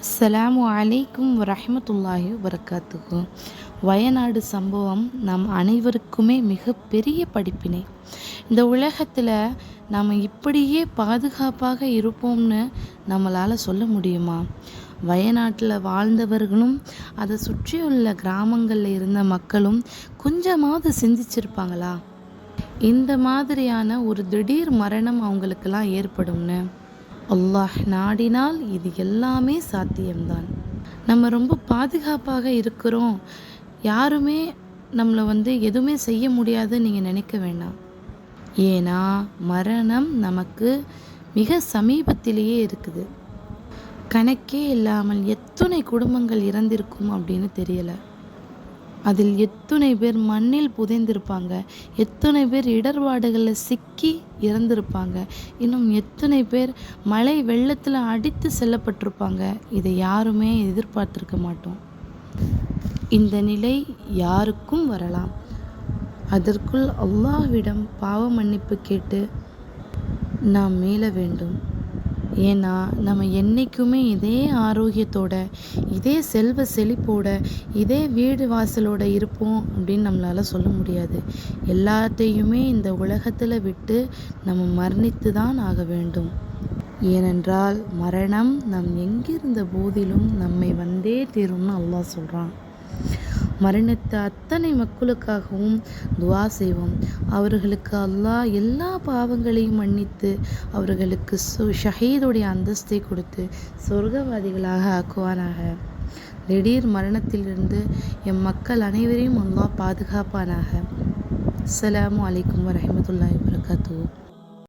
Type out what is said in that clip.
அஸ்ஸலாமு அலைக்கும் வரஹ்மத்துல்லாஹி வபரகாத்துஹு. வயநாடு சம்பவம் நம் அனைவருக்குமே மிகப்பெரிய படிப்பினை. இந்த உலகத்தில் நாம் இப்படியே பாதுகாப்பாக இருப்போம்னு நம்மளால் சொல்ல முடியுமா? வயநாட்டில் வாழ்ந்தவர்களும் அதை சுற்றியுள்ள கிராமங்களில் இருந்த மக்களும் கொஞ்சமாவது சிந்திச்சிருப்பாங்களா இந்த மாதிரியான ஒரு திடீர் மரணம் அவங்களுக்கெல்லாம் ஏற்படும்னு? அல்லாஹ் நாடினால் இது எல்லாமே சாத்தியம்தான். நம்ம ரொம்ப பாதுகாப்பாக இருக்கிறோம், யாருமே நம்மளை எதுவுமே செய்ய முடியாதுன்னு நீங்கள் நினைக்க வேண்டாம். ஏன்னா மரணம் நமக்கு மிக சமீபத்திலேயே இருக்குது. கணக்கே இல்லாமல் எத்தனை குடும்பங்கள் இறந்திருக்கும் அப்படின்னு தெரியலை. அதில் எத்தனை பேர் மண்ணில் புதைந்திருப்பாங்க, எத்தனை பேர் இடர்பாடுகளில் சிக்கி இறந்திருப்பாங்க, இன்னும் எத்தனை பேர் மழை வெள்ளத்தில் அடித்து செல்லப்பட்டிருப்பாங்க. இதை யாருமே எதிர்பார்த்திருக்க மாட்டோம். இந்த நிலை யாருக்கும் வரலாம். அதற்குள் அல்லாஹ்விடம் பாவ மன்னிப்பு கேட்டு நாம் மீள வேண்டும். ஏன்னா நம்ம என்றைக்குமே இதே ஆரோக்கியத்தோட, இதே செல்வ செழிப்போட, இதே வீடு வாசலோட இருப்போம் அப்படின்னு நம்மளால் சொல்ல முடியாது. எல்லாத்தையுமே இந்த உலகத்தில் விட்டு நம்ம மரணித்து தான் ஆக வேண்டும். ஏனென்றால் மரணம் நம் எங்கிருந்த போதிலும் நம்மை வந்தே தீரும்னு அல்லாஹ் சொல்கிறான். மரணித்த அத்தனை மக்களுக்காகவும் துவா செய்வோம். அவர்களுக்கு அல்லாஹ் எல்லா பாவங்களையும் மன்னித்து அவர்களுக்கு ஷஹீதுடைய அந்தஸ்தை கொடுத்து சொர்க்கவாதிகளாக ஆக்குவானாக. திடீர் மரணத்திலிருந்து எம் மக்கள் அனைவரையும் அல்லாஹ் பாதுகாப்பானாக. அஸ்ஸலாமு அலைக்கும் வரஹ்மத்துல்லாஹி வபரகாத்துஹு.